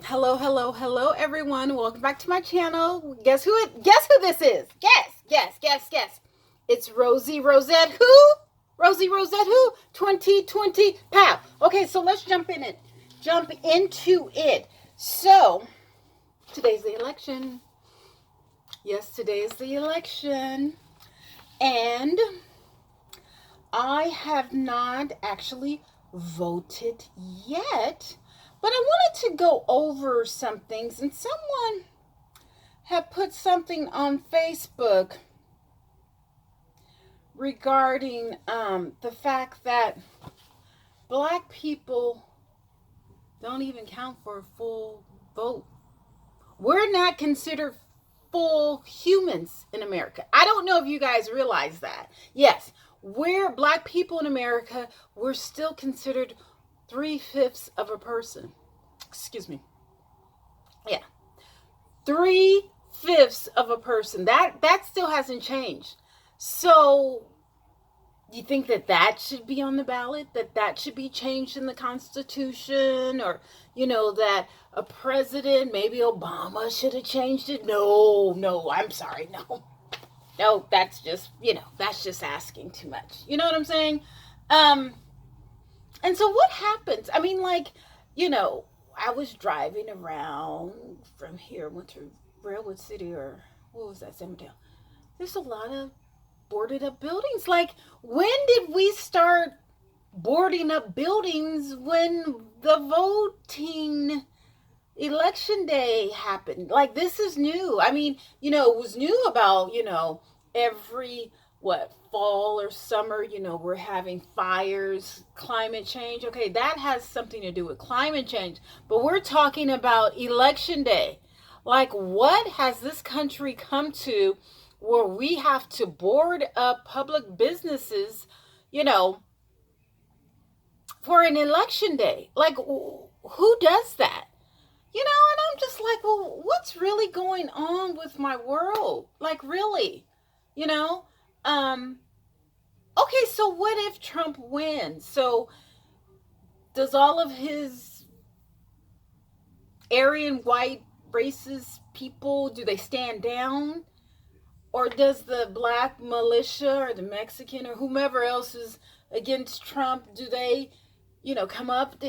Hello, everyone. Welcome back to my channel. Guess who this is? Guess. It's Rosie Rosette who? Rosie Rosette who? 2020 pow. Okay, so let's jump into it. So, today's the election. Yes, today is the election. And I have not actually voted yet. But I wanted to go over some things, and someone had put something on Facebook regarding the fact that black people don't even count for a full vote. We're not considered full humans in America. I don't know if you guys realize that. Yes, we're black people in America, we're still considered 3/5 of a person. Excuse me. Yeah. 3/5 of a person. That still hasn't changed. So you think that should be on the ballot? That should be changed in the Constitution? Or, that a president, maybe Obama, should have changed it? No, I'm sorry. No, that's just asking too much. You know what I'm saying? And so what happens? I mean, I was driving around from here, went to Railwood City, or what was that, Cemetery? There's a lot of boarded up buildings. Like, when did we start boarding up buildings? When the voting election day happened? Like, this is new. I mean, it was new about, every fall or summer, we're having fires, climate change. Okay, that has something to do with climate change, but we're talking about election day. Like, what has this country come to where we have to board up public businesses, you know, for an election day? Like, who does that? And I'm just like, well, what's really going on with my world? Like, really? You know? Okay, so what if Trump wins? So does all of his Aryan white racist people, do they stand down? Or does the black militia or the Mexican or whomever else is against Trump, do they, come up?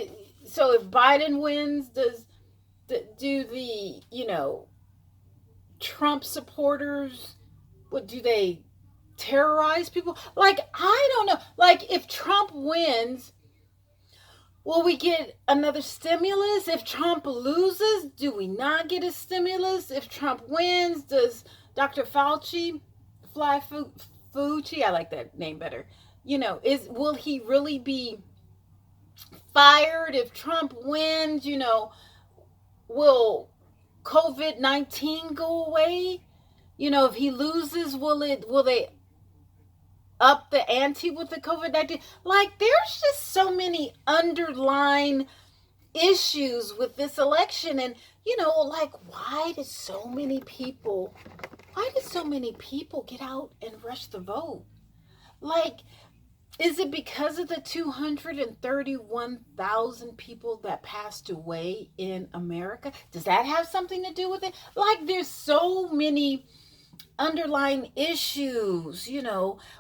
So if Biden wins, do the, Trump supporters, what do they terrorize people? Like, I don't know. Like, if Trump wins, will we get another stimulus? If Trump loses, do we not get a stimulus? If Trump wins, does Dr. Fauci, I like that name better, will he really be fired if Trump wins? Will COVID-19 go away? If he loses, will they up the ante with the COVID-19? Like, there's just so many underlying issues with this election. And, like, why did so many people get out and rush the vote? Like, is it because of the 231,000 people that passed away in America? Does that have something to do with it? Like, there's so many underlying issues.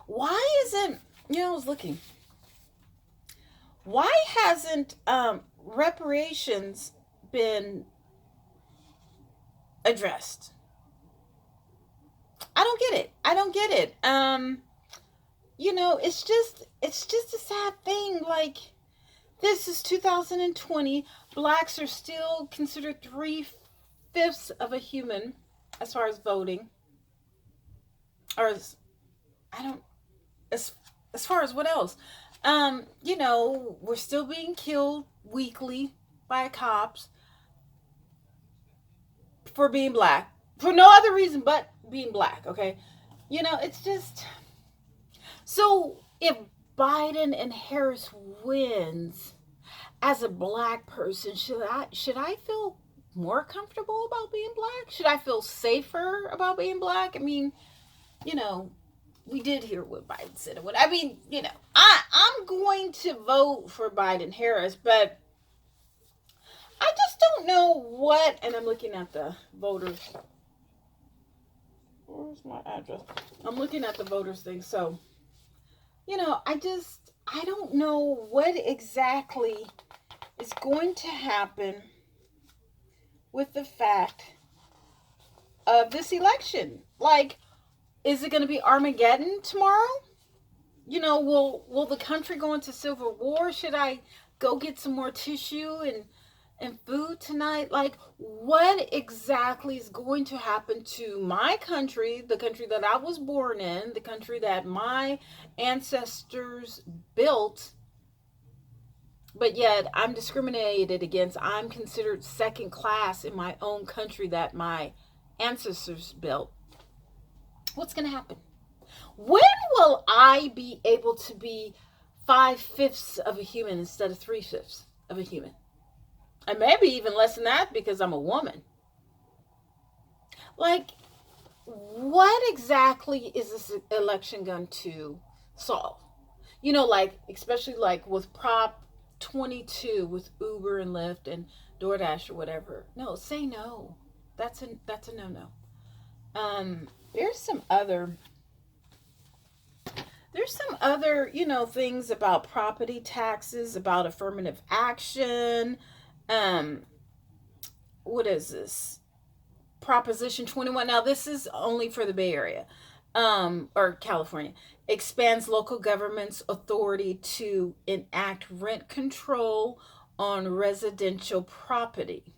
Why isn't, I was looking, why hasn't reparations been addressed? I don't get it. It's just a sad thing. Like, this is 2020. Blacks are still considered 3/5 of a human as far as voting. Or I don't as far as what else? We're still being killed weekly by cops for being black. For no other reason but being black, okay? It's just, so if Biden and Harris wins, as a black person, should I feel more comfortable about being black? Should I feel safer about being black? I mean, you know, we did hear what Biden said. I mean, I'm going to vote for Biden Harris, but I just don't know what? And I'm looking at the voters. Where's my address? I'm looking at the voters thing. So, I don't know what exactly is going to happen with the fact of this election. Like, is it going to be Armageddon tomorrow? Will the country go into civil war? Should I go get some more tissue and food tonight? Like, what exactly is going to happen to my country, the country that I was born in, the country that my ancestors built, but yet I'm discriminated against? I'm considered second class in my own country that my ancestors built. What's going to happen? When will I be able to be 5/5 of a human instead of 3/5 of a human? And maybe even less than that because I'm a woman. Like, what exactly is this election going to solve? Like, especially like with Prop 22 with Uber and Lyft and DoorDash or whatever. No, say no. That's a no-no. There's some other things about property taxes, about affirmative action. What is this? Proposition 21. Now, this is only for the Bay Area, or California. Expands local government's authority to enact rent control on residential property.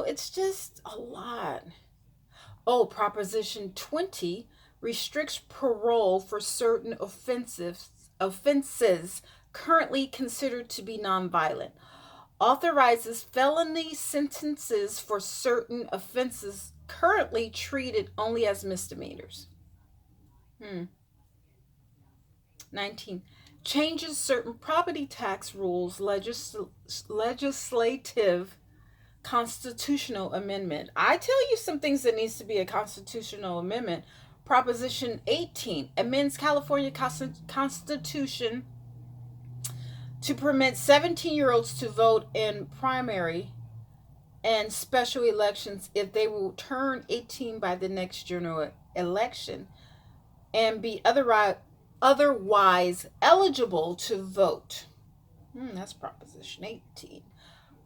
It's just a lot. Oh, Proposition 20 restricts parole for certain offenses currently considered to be nonviolent. Authorizes felony sentences for certain offenses currently treated only as misdemeanors. 19. Changes certain property tax rules, legislative constitutional amendment. I tell you some things that needs to be a constitutional amendment. Proposition 18 amends California Constitution to permit 17-year-olds to vote in primary and special elections if they will turn 18 by the next general election and be otherwise eligible to vote. That's Proposition 18.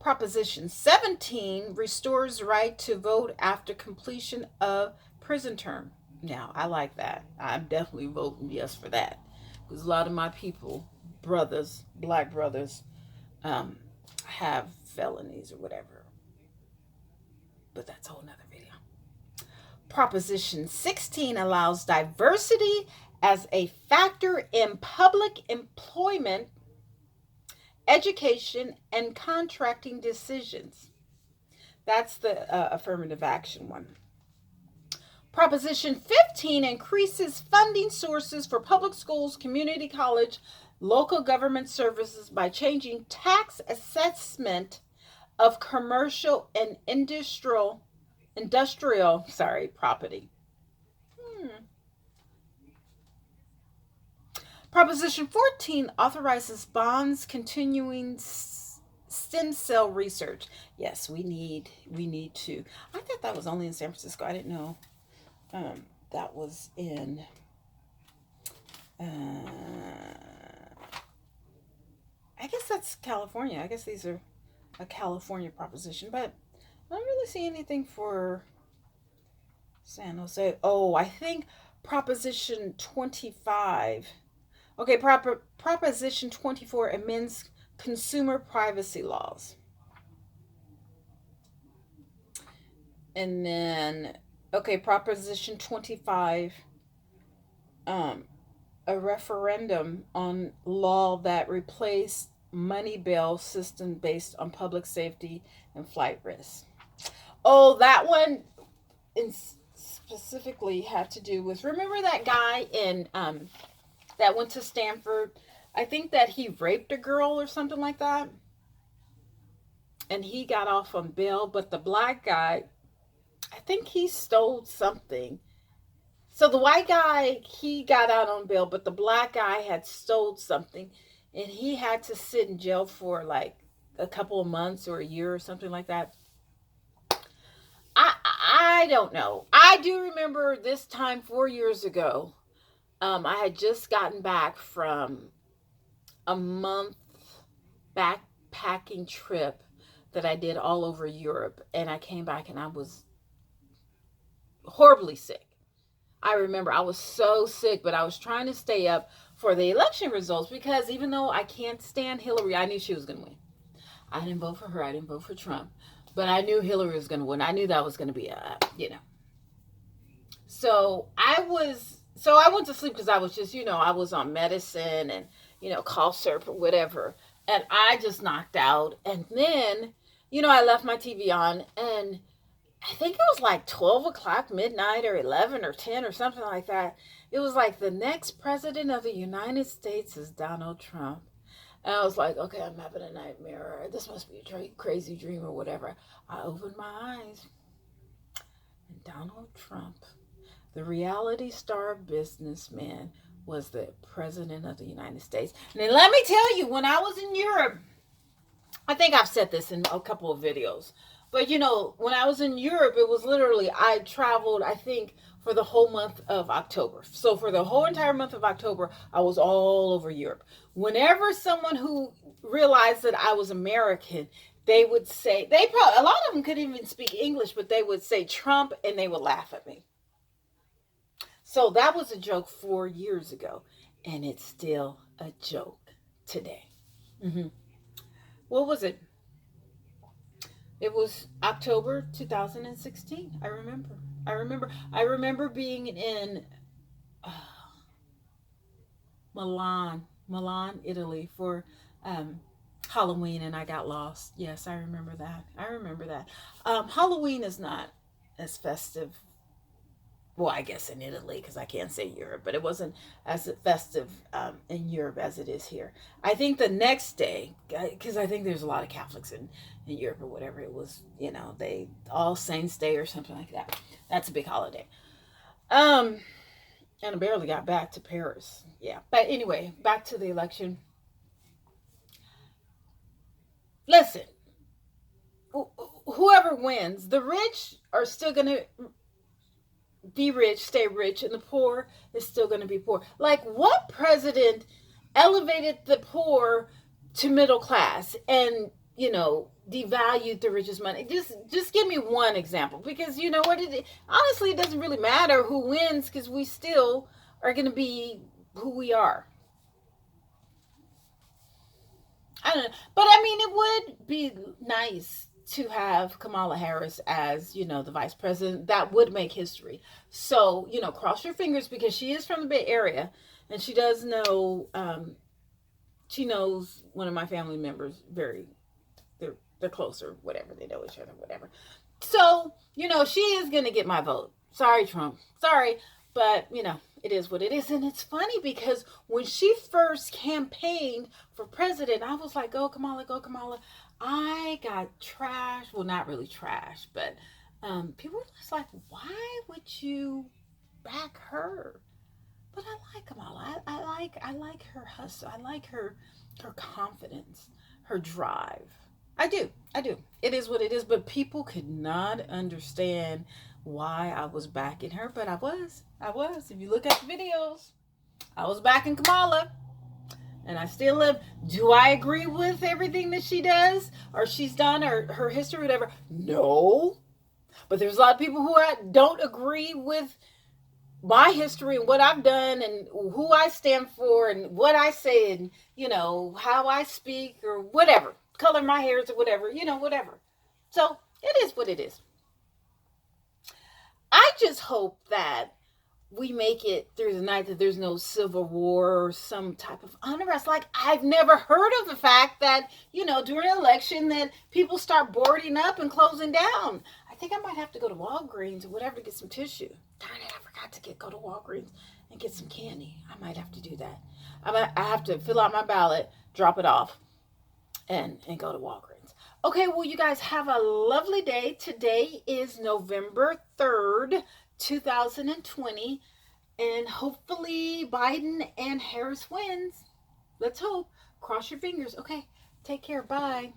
Proposition 17 restores right to vote after completion of prison term. Now, I like that. I'm definitely voting yes for that. Because a lot of my people, black brothers, have felonies or whatever. But that's a whole nother video. Proposition 16 allows diversity as a factor in public employment, education, and contracting decisions. That's the affirmative action one. Proposition 15 increases funding sources for public schools, community college, local government services by changing tax assessment of commercial and industrial property. Proposition 14 authorizes bonds continuing stem cell research. Yes, we need to. I thought that was only in San Francisco. I didn't know that was in I guess that's California. I guess these are a California proposition, but I don't really see anything for San Jose. Oh, I think Proposition 25. Okay, Proposition 24 amends consumer privacy laws. And then, okay, Proposition 25, a referendum on law that replaced money bail system based on public safety and flight risks. Oh, that one specifically had to do with, remember that guy in that went to Stanford? I think that he raped a girl or something like that. And he got off on bail, but the black guy, I think he stole something. So the white guy, he got out on bail, but the black guy had stole something. And he had to sit in jail for like a couple of months or a year or something like that. I don't know. I do remember this time 4 years ago. I had just gotten back from a month backpacking trip that I did all over Europe, and I came back and I was horribly sick. I remember I was so sick, but I was trying to stay up for the election results because even though I can't stand Hillary, I knew she was going to win. I didn't vote for her. I didn't vote for Trump, but I knew Hillary was going to win. I knew that was going to be a. So I went to sleep because I was just, I was on medicine and, cough syrup or whatever. And I just knocked out. And then, I left my TV on and I think it was like 12 o'clock midnight or 11 or 10 or something like that. It was like the next president of the United States is Donald Trump. And I was like, okay, I'm having a nightmare. This must be a crazy dream or whatever. I opened my eyes and Donald Trump, the reality star businessman, was the president of the United States. And then let me tell you, when I was in Europe, I think I've said this in a couple of videos, but when I was in Europe, it was literally, I traveled, I think, for the whole month of October. So for the whole entire month of October, I was all over Europe. Whenever someone who realized that I was American, they would say, a lot of them couldn't even speak English, but they would say Trump and they would laugh at me. So that was a joke 4 years ago, and it's still a joke today. Mm-hmm. What was it? It was October 2016. I remember. I remember being in uh, Milan, Italy for Halloween, and I got lost. Yes, I remember that. Halloween is not as festive. Well, I guess in Italy, because I can't say Europe, but it wasn't as festive in Europe as it is here. I think the next day, because I think there's a lot of Catholics in Europe or whatever, it was, they All Saints Day or something like that. That's a big holiday. Um, and I barely got back to Paris. Yeah. But anyway, back to the election. Listen, whoever wins, the rich are still going to be rich, stay rich, and the poor is still going to be poor. Like, what president elevated the poor to middle class and, devalued the richest money? Just give me one example, because you know what? Honestly, it doesn't really matter who wins because we still are going to be who we are. I don't know. But I mean, it would be nice to have Kamala Harris as, the vice president. That would make history. So, cross your fingers, because she is from the Bay Area and she does know, she knows one of my family members they're close or whatever. They know each other, whatever. So, she is going to get my vote. Sorry, Trump. Sorry. But, it is what it is. And it's funny because when she first campaigned for president, I was like, go Kamala, go Kamala. I got trashed. Well, not really trashed, but people were just like, why would you back her? But I like Kamala. I like her hustle. I like her confidence, her drive. I do. It is what it is. But people could not understand why I was backing her. But I was. If you look at the videos, I was backing Kamala. And I still live. Do I agree with everything that she does or she's done or her history, whatever? No. But there's a lot of people who don't agree with my history and what I've done and who I stand for and what I say and, how I speak or whatever. Color my hair or whatever, whatever. So it is what it is. I just hope that we make it through the night, that there's no civil war or some type of unrest. Like, I've never heard of the fact that, during an election that people start boarding up and closing down. I think I might have to go to Walgreens or whatever to get some tissue. Darn it, I forgot to go to Walgreens and get some candy. I might have to do that. I have to fill out my ballot, drop it off, and go to Walgreens. Okay, well, you guys have a lovely day. Today is November 3rd, 2020, and hopefully Biden and Harris wins. Let's hope. Cross your fingers. Okay, take care. Bye.